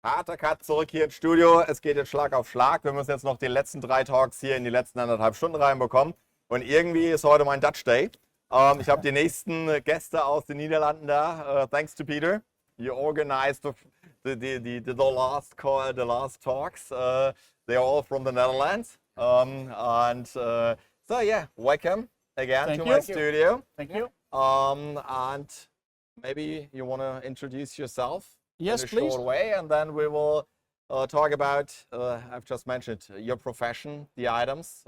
Harter Cut zurück hier ins Studio. Es geht jetzt Schlag auf Schlag. Wir müssen jetzt noch die letzten 3 Talks hier in die letzten 1,5 Stunden reinbekommen. Und irgendwie ist heute mein Dutch Day. Ich habe die nächsten Gäste aus den Niederlanden da. Thanks to Peter. You organized the last call, the last talks. They are all from the Netherlands. So yeah, welcome again to my studio. Thank you. And maybe you want to introduce yourself. Yes, in a please. short way, and then we will talk about, I've just mentioned, your profession, the items,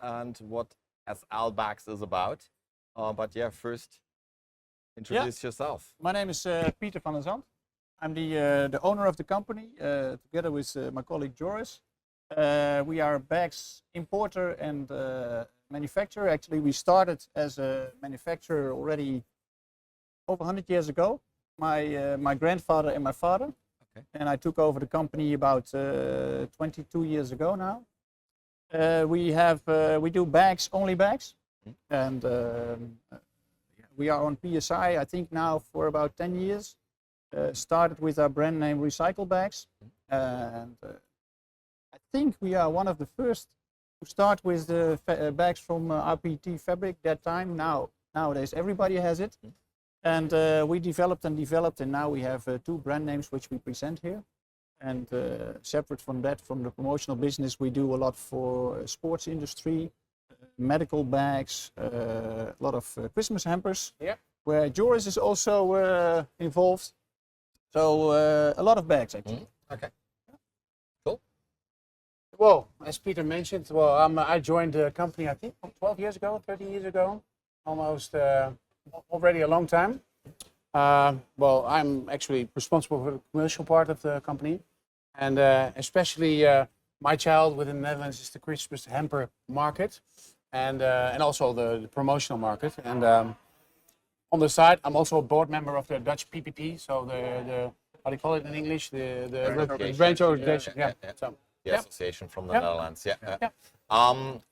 and what SL Bags is about. But yeah, first, introduce yourself. My name is Peter van der Zand. I'm the owner of the company, together with my colleague Joris. We are a bags importer and manufacturer. Actually, we started as a manufacturer already over 100 years ago. My grandfather and my father, and I took over the company about 22 years ago now. We do bags, only bags, and we are on PSI, I think now for about 10 years. Started with our brand name Recycle Bags, and I think we are one of the first to start with the bags from RPT fabric that time. Nowadays everybody has it. And we developed, and now we have 2 brand names which we present here. And separate from that, from the promotional business, we do a lot for sports industry, medical bags, a lot of Christmas hampers, where Joris is also involved. So a lot of bags actually. Okay. Cool. Well, as Peter mentioned, I joined the company I think 12 years ago, 13 years ago, almost. Already a long time. I'm actually responsible for the commercial part of the company, and especially my child within the Netherlands is the Christmas hamper market, and also the promotional market. And on the side, I'm also a board member of the Dutch PPP, so the how do you call it in English? The branch organization. Yeah. So, the association from the Netherlands.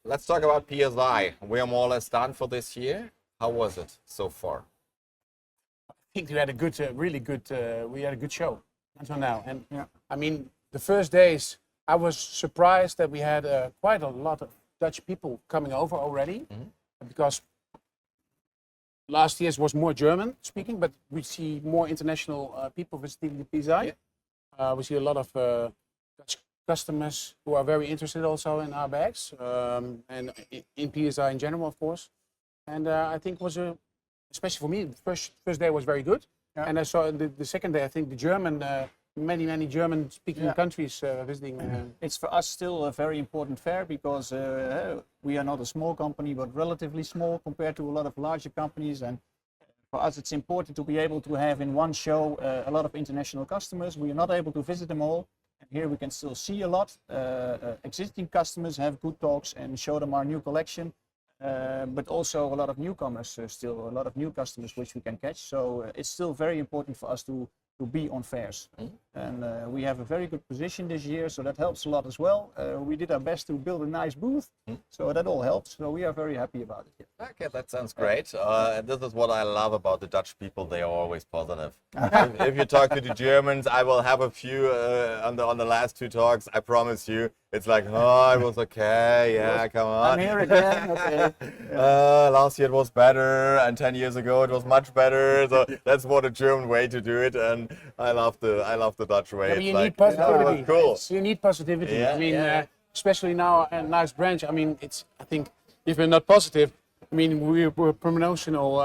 Let's talk about PSI. We are more or less done for this year. How was it so far? I think we had a good, we had a good show until now. And I mean, the first days, I was surprised that we had quite a lot of Dutch people coming over already, because last year's was more German speaking, but we see more international people visiting the PSI. We see a lot of Dutch customers who are very interested also in our bags, and in PSI in general, of course. And I think was especially for me, the first day was very good. And I saw the second day, I think the German, many German-speaking countries visiting. It's for us still a very important fair, because we are not a small company, but relatively small compared to a lot of larger companies. And for us, it's important to be able to have in one show a lot of international customers. We are not able to visit them all. And here we can still see a lot. Existing customers have good talks and show them our new collection. But also a lot of newcomers, still a lot of new customers which we can catch. So it's still very important for us to be on fairs. And we have a very good position this year, so that helps a lot as well. We did our best to build a nice booth, so that all helps. So we are very happy about it. Okay, that sounds great. And this is what I love about the Dutch people. They are always positive. If you talk to the Germans, I will have a few on the last 2 talks. I promise you. It's like, oh, it was okay. Yeah, come on. I'm here again. Okay. Last year it was better, and 10 years ago it was much better. So that's what a German way to do it, and I love the Dutch way. Yeah, but you need positivity. Cool. You need positivity. Yeah, I mean, especially now a nice branch. I mean, I think if we're not positive, I mean, we're promotional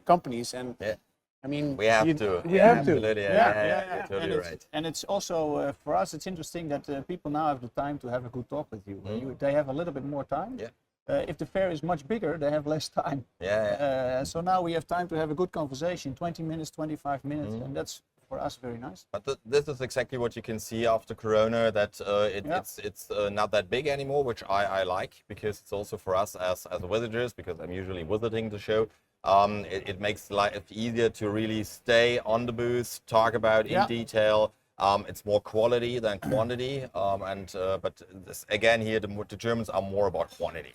companies, and I mean, we have to. Yeah. Totally right. And it's also for us, it's interesting that people now have the time to have a good talk with you. They have a little bit more time. If the fair is much bigger, they have less time. So now we have time to have a good conversation, 20 minutes, 25 minutes, and that's for us very nice. But this is exactly what you can see after Corona, that it's not that big anymore, which I like, because it's also for us as visitors, because I'm usually visiting the show. It makes life easier to really stay on the booth, talk about in detail. It's more quality than quantity, but this, again, here the Germans are more about quantity.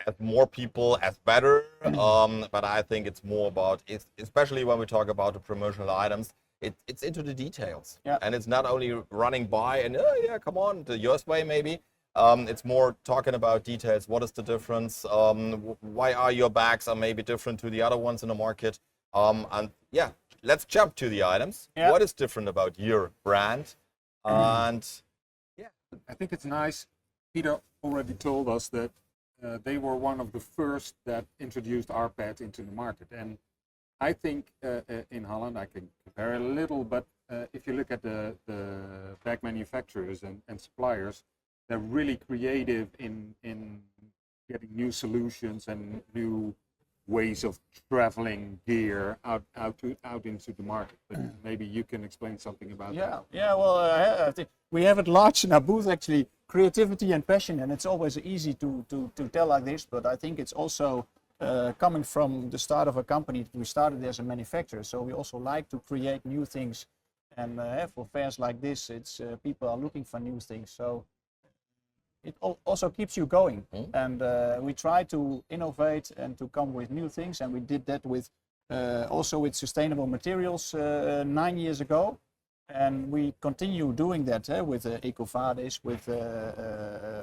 As more people, as better. But I think it's more about, especially when we talk about the promotional items, it's into the details. Yeah. And it's not only running by and, yeah, come on, the US way maybe. It's more talking about details. What is the difference? Why are your bags are maybe different to the other ones in the market? And yeah, let's jump to the items. Yeah. What is different about your brand? And yeah, I think it's nice. Peter already told us that they were one of the first that introduced rPET into the market. And I think in Holland, I can compare a little, but if you look at the bag manufacturers and suppliers, they're really creative in getting new solutions and new ways of traveling gear out into the market. But maybe you can explain something about that. Yeah. Well, I think we have it large in our booth actually, creativity and passion, and it's always easy to tell like this. But I think it's also coming from the start of a company. We started as a manufacturer, so we also like to create new things. And for fairs like this, it's people are looking for new things. So it also keeps you going. And we try to innovate and to come with new things. And we did that with also with sustainable materials 9 years ago. And we continue doing that with EcoVadis, with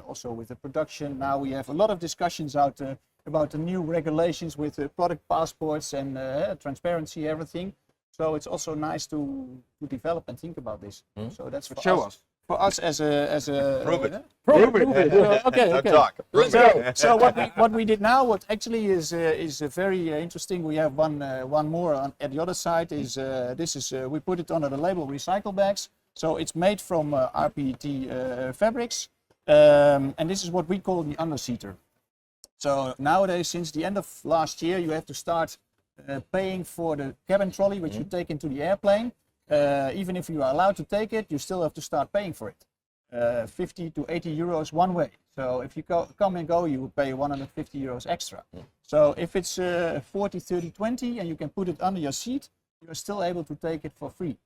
also with the production. Now we have a lot of discussions out about the new regulations with product passports and transparency, everything. So it's also nice to develop and think about this. So that's for Show us. For us as a prove it. Prove it. Okay. Talk. Prove it. So what we did now, what actually is very interesting. We have one more at the other side. Is this is we put it under the label recycle bags. So it's made from rPET fabrics, and this is what we call the underseater. So nowadays, since the end of last year, you have to start paying for the cabin trolley, which you take into the airplane. Even if you are allowed to take it, you still have to start paying for it. 50 to 80 euros one way. So if you come and go, you will pay 150 euros extra. So if it's 40, 30, 20 and you can put it under your seat, you're still able to take it for free.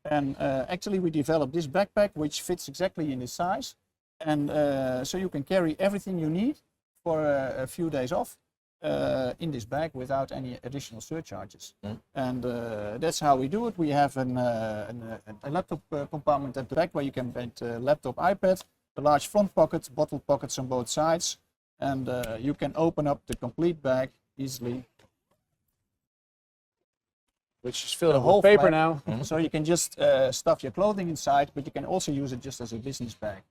And actually we developed this backpack which fits exactly in this size. And so you can carry everything you need for a few days off. In this bag without any additional surcharges. And that's how we do it. We have a laptop compartment at the back where you can put laptop, iPad, a large front pocket, bottle pockets on both sides, and you can open up the complete bag easily. Which is filled with paper now. So you can just stuff your clothing inside, but you can also use it just as a business bag.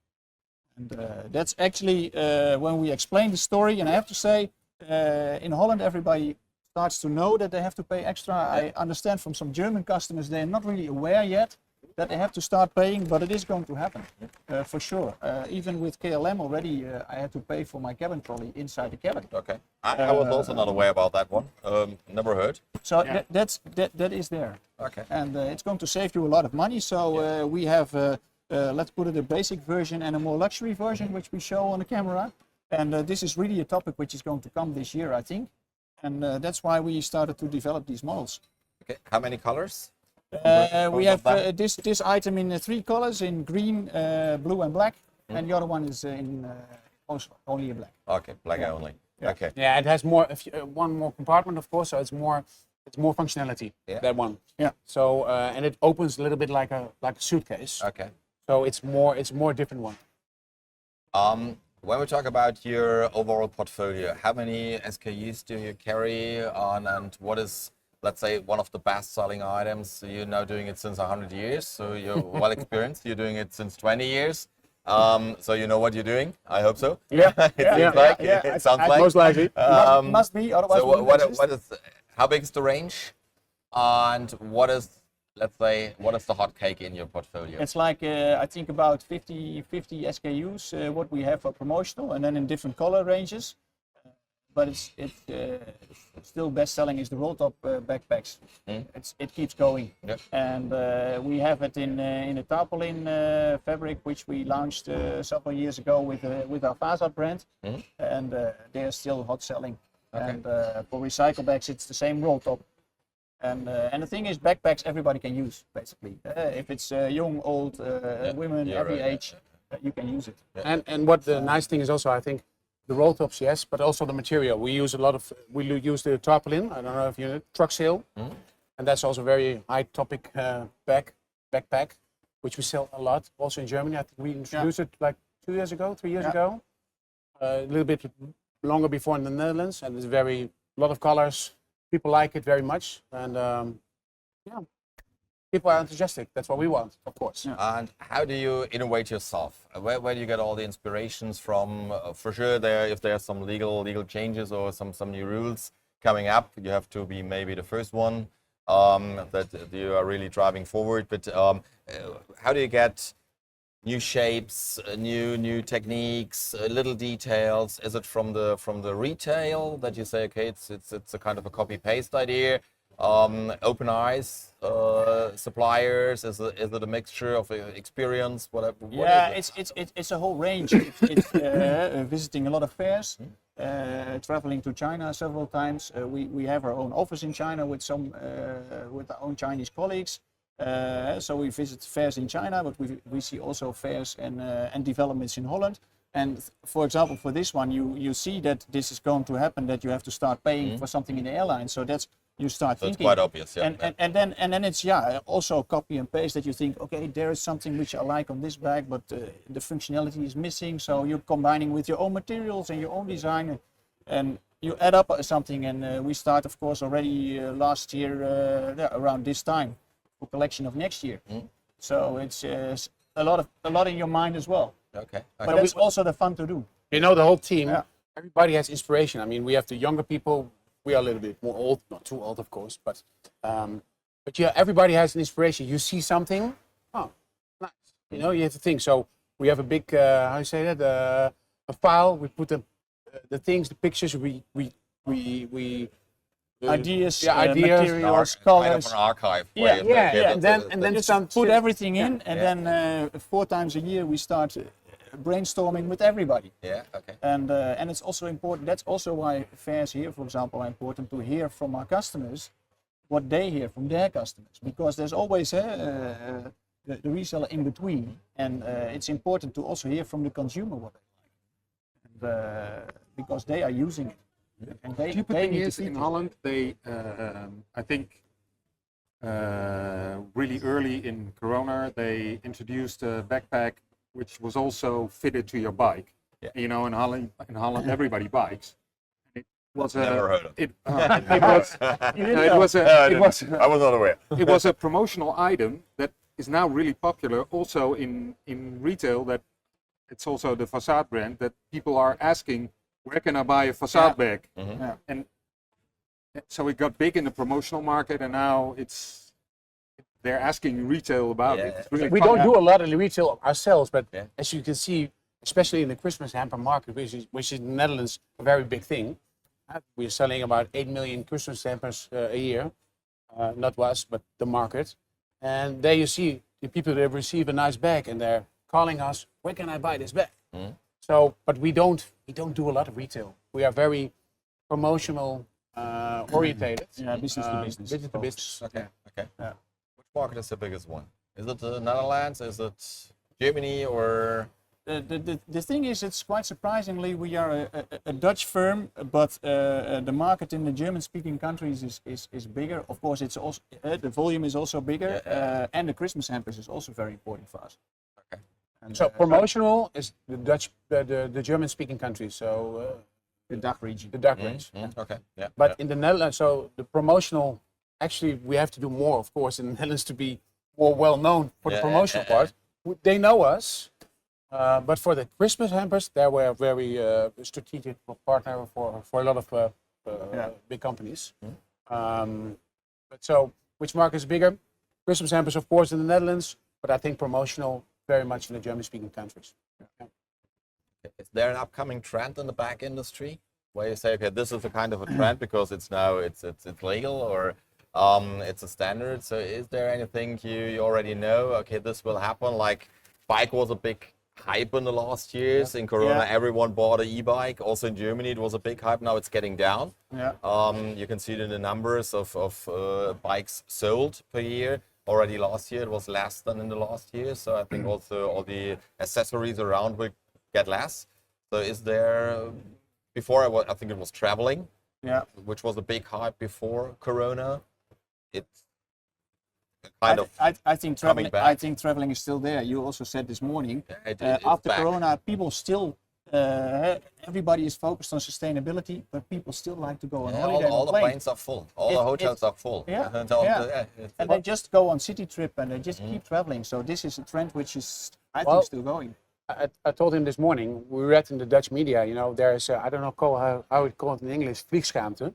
And that's actually when we explain the story, and I have to say, in Holland, everybody starts to know that they have to pay extra. I understand from some German customers, they're not really aware yet that they have to start paying, but it is going to happen for sure. Even with KLM already, I had to pay for my cabin trolley inside the cabin. Okay. I was also not aware about that one. Never heard. So that is there. Okay. And it's going to save you a lot of money. So we have, let's put it a basic version and a more luxury version, which we show on the camera. And this is really a topic which is going to come this year, I think. And that's why we started to develop these models. Okay. How many colors? We have this item in 3 colors, in green, blue and black. And the other one is in only in black. Okay, black only. Yeah. Okay. Yeah, it has more, one more compartment, of course, so it's more functionality, that one. Yeah. So, and it opens a little bit like a suitcase. Okay. So it's more different one. When we talk about your overall portfolio, how many SKUs do you carry on, and what is, let's say, one of the best-selling items? You're now doing it since 100 years, so you're well experienced. You're doing it since 20 years, so you know what you're doing. I hope so. Yeah, it sounds like. Most likely. Must be, otherwise. So what is? How big is the range, and what is? Let's say, what is the hot cake in your portfolio? It's like, I think about 50 SKUs, what we have for promotional, and then in different color ranges. But it's still best selling is the roll top backpacks. It keeps going. Yep. And we have it in a tarpaulin fabric, which we launched several years ago with our Fazat brand. And they're still hot selling. Okay. And for recycle bags, it's the same roll top. And the thing is, backpacks everybody can use, basically. If it's young, old, women, every age, you can use it. And what the nice thing is also, I think, the roll tops, yes, but also the material. We use the tarpaulin. I don't know if you know, truck sail. and that's also very high topic backpack, which we sell a lot. Also in Germany, I think we introduced it like 2 years ago, 3 years ago. A little bit longer before in the Netherlands, and it's a lot of colors. People like it very much, and yeah, people are enthusiastic. That's what we want, of course. Yeah. And how do you innovate yourself? Where do you get all the inspirations from? For sure, if there are some legal changes or some new rules coming up, you have to be maybe the first one that you are really driving forward. But how do you get new shapes, new techniques, little details? Is it from the retail that you say, okay, it's a kind of a copy paste idea? Open eyes, suppliers? Is it a mixture of experience? Whatever. Yeah, it's a whole range. It's visiting a lot of fairs, traveling to China several times. We have our own office in China with our own Chinese colleagues. So we visit fairs in China, but we see also fairs and developments in Holland. And for example, for this one, you see that this is going to happen, that you have to start paying for something in the airline. So you start thinking. That's quite obvious, yeah. And then it's also copy and paste, that you think, okay, there is something which I like on this bag, but the functionality is missing. So you're combining with your own materials and your own design, and you add up something. And we start, of course, already last year around this time for collection of next year. So it's a lot in your mind as well. Okay. But that's also the fun to do. You know, the whole team, everybody has inspiration. I mean, we have the younger people. We are a little bit more old, not too old, of course, but yeah, everybody has an inspiration. You see something, oh, nice. You know, you have to think. So we have a big, how you say that, a file. We put the things, the pictures. We ideas, ideas, materials, kind colors. of an archive. And then Just put everything in, and then 4 times a year we start brainstorming with everybody. Yeah. Okay. And it's also important. That's also why fairs here, for example, are important, to hear from our customers what they hear from their customers, because there's always the reseller in between, and it's important to also hear from the consumer what they like, because they are using it. And they need to in Holland, they I think really early in Corona, they introduced a backpack which was also fitted to your bike. Yeah. You know, in Holland, everybody bikes. It was Never heard of it. I was not aware. It was a promotional item that is now really popular also in retail. That it's also the facade brand that people are asking, where can I buy a facade bag? And so it got big in the promotional market, and now they're asking retail about it. It's really we fun. don't do a lot of retail ourselves, but as you can see, especially in the Christmas hamper market, which is in the Netherlands a very big thing. We're selling about 8 million Christmas hampers a year, not us, but the market. And there you see the people that receive a nice bag, and they're calling us, where can I buy this bag? So, but we don't do a lot of retail. We are very promotional orientated. Business to business. Business to business. Okay. Which market is the biggest one? Is it the Netherlands? Is it Germany? Or the thing is, it's quite surprisingly, we are a Dutch firm, but the market in the German-speaking countries is bigger. Of course, it's also the volume is also bigger, and the Christmas hampers is also very important for us. Okay. And, So promotional is the Dutch, the German-speaking countries. So the DACH region. the DACH range. Okay. Yeah. But in the Netherlands, so the promotional, actually, we have to do more, of course, in the Netherlands to be more well known for the promotional part. They know us, but for the Christmas hampers, there we're a very strategic partner for a lot of big companies. But so, which market is bigger? Christmas hampers, of course, in the Netherlands, but I think promotional very much in the German-speaking countries. Is there an upcoming trend in the bag industry where you say, okay, this is a kind of a trend because it's now it's legal, or it's a standard? So is there anything you already know? Okay, this will happen. Like bike was a big hype in the last years. In Corona, everyone bought an e-bike. Also in Germany, it was a big hype. Now it's getting down. You can see it in the numbers of bikes sold per year. Already last year, it was less than in the last year. So I think also all the accessories around will get less. So is there, before I think it was traveling, which was a big hype before Corona. kind of I think traveling. back. I think traveling is still there. You also said this morning. it's After back. Corona, people still. Everybody is focused on sustainability, but people still like to go on Yeah, holiday all on the plane. planes are full. All the hotels are full. Yeah, And yeah. it's- And they just go on city trip and they just keep traveling. So this is a trend which is, I think, Well, still going. I told him this morning, we read in the Dutch media, you know, there's, I don't know how it called in English, vliegschaamte.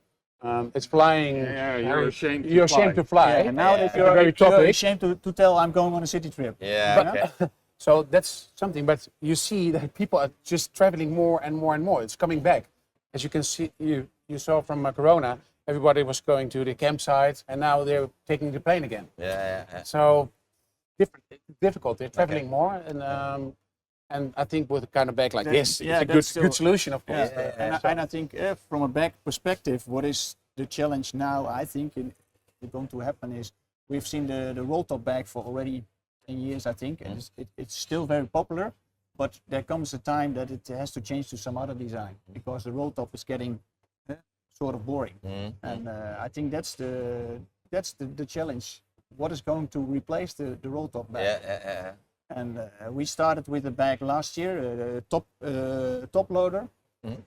It's flying. Yeah, you're ashamed to You're fly. ashamed to fly. Yeah, and now that Very you're topic. ashamed to tell I'm going on a city trip. yeah, okay. So that's something, but you see that people are just traveling more and more and more. It's coming back. As you can see, you saw from Corona, everybody was going to the campsite and now they're taking the plane again. Yeah. So difficult. They're traveling more, and I think with a kind of bag like this, yeah, it's a that's good solution, of course. And I think from a back perspective, what is the challenge now, I think, is going to happen is we've seen the roll top bag for already 10 years, I think, and it's still very popular, but there comes a time that it has to change to some other design because the roll top is getting sort of boring. And I think that's the challenge. What is going to replace the roll top bag? Yeah. And we started with a bag last year, top loader.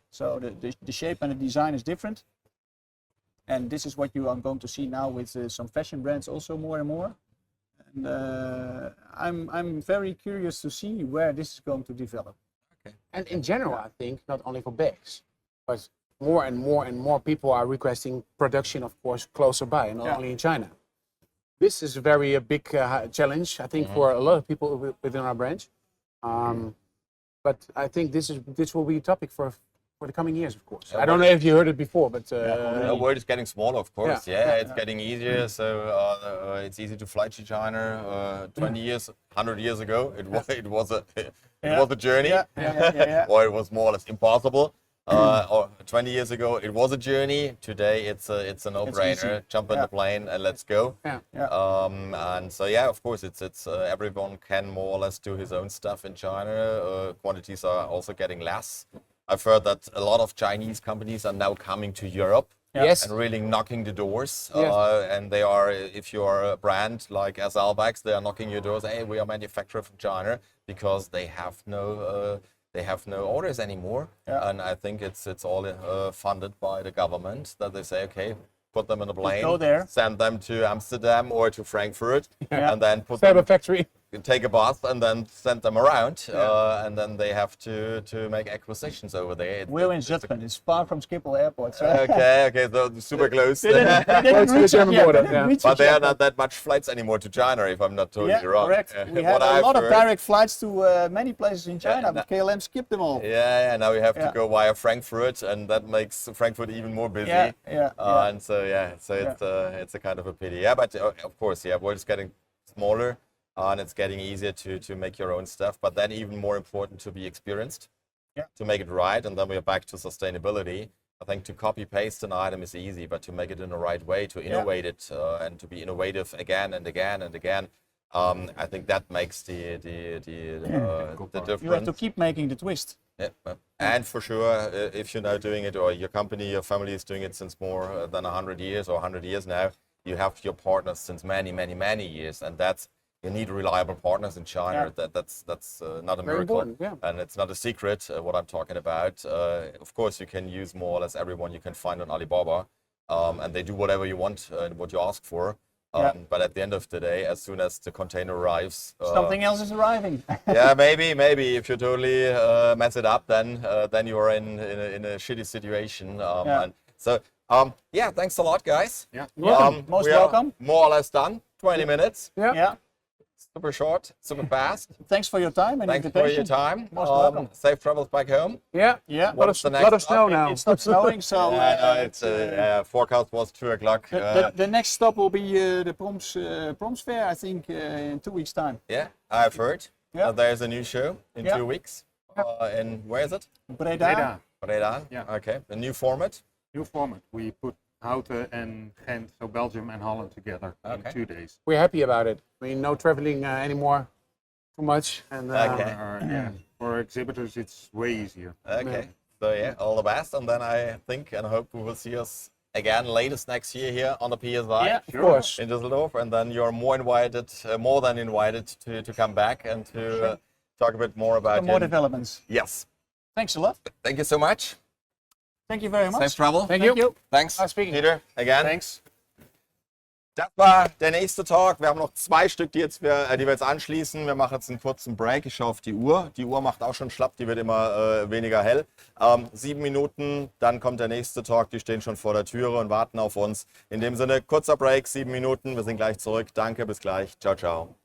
So the shape and the design is different. And this is what you are going to see now with some fashion brands also more and more. And I'm very curious to see where this is going to develop. And in general, I think not only for bags, but more and more people are requesting production, of course, closer by, and not only in China. This is a big challenge, I think, for a lot of people within our branch. But I think this will be a topic for the coming years, of course. I don't know if you heard it before, but The world is getting smaller, of course. Yeah. It's getting easier. So it's easy to fly to China. 20 years, 100 years ago, it was a journey, or it was more or less impossible. Or 20 years ago, it was a journey. Today, it's a no-brainer. Jump in the plane and let's go. And so, of course, it's everyone can more or less do his own stuff in China. Quantities are also getting less. I've heard that a lot of Chinese companies are now coming to Europe. Yes. And really knocking the doors. Yes. And they are, if you are a brand like SL Bags, they are knocking your doors. Hey, we are manufactured from China because they have no orders anymore. And I think it's all funded by the government that they say, okay, put them in a plane, go there. send them to Amsterdam or to Frankfurt, and then put Cyber them, factory. take a bus and then send them around. And then they have to make acquisitions over there. We're in Zutphen. It's far from Schiphol Airport. So Okay, so super close. they didn't Close to the reach it German yet. border, They didn't yeah. reach But it there yet. are not that much flights anymore to China, if I'm not totally wrong. Correct. We had What a I've lot of heard- direct flights to many places in China, but KLM skipped them all. Yeah, now we have to Yeah. go via Frankfurt, and that makes Frankfurt even more busy. Yeah. And so it's a kind of a pity. Yeah, but of course, world is getting smaller, and it's getting easier to make your own stuff. But then even more important to be experienced, to make it right, and then we are back to sustainability. I think to copy paste an item is easy, but to make it in the right way, to innovate it, and to be innovative again and again and again. I think that makes the difference. You have to keep making the twist. Yeah, and for sure, if you're now doing it, or your company, your family is doing it since more than 100 years or 100 years now, you have your partners since many years, and you need reliable partners in China. That's not a Very miracle, important, and it's not a secret what I'm talking about. Of course, you can use more or less everyone you can find on Alibaba, and they do whatever you want and what you ask for. But at the end of the day, as soon as the container arrives, Something else is arriving. maybe if you totally mess it up, then you are in a shitty situation. And so thanks a lot, guys. Yeah. Most we are welcome. More or less done. 20 minutes. Yeah. Super short, super fast. Thanks for your time and Thanks for invitation. your time. Most welcome. Safe travels back home. Yeah. Yeah. What's the next lot of snow stop? now. It's not snowing, so It's forecast was 2 o'clock. the next stop will be the Proms Fair, I think, in 2 weeks' time. Yeah, I've heard. Yeah. There's a new show in Yeah. 2 weeks. And where is it? Breda. Breda. Yeah. Okay. A new format. New format. We put Houten and Ghent, so Belgium and Holland together in 2 days. We're happy about it. I mean, no traveling anymore too much. And Okay. For exhibitors, it's way easier. Okay. So all the best, and then I think and hope we will see us again latest next year here on the PSI. Yeah, of course. In Düsseldorf, and then you're more than invited to come back and to talk a bit more about More developments. Yes. Thanks a lot. Thank you so much. Thank you very much. Safe travel. Thank you. Thanks, Nice speaking. Peter. Again. Thanks. Das war der nächste Talk. Wir haben noch 2 Stück, die wir jetzt anschließen. Wir machen jetzt einen kurzen Break. Ich schaue auf die Uhr. Die Uhr macht auch schon schlapp, die wird immer weniger hell. 7 Minuten, dann kommt der nächste Talk. Die stehen schon vor der Türe und warten auf uns. In dem Sinne, kurzer Break, 7 Minuten. Wir sind gleich zurück. Danke, bis gleich. Ciao, ciao.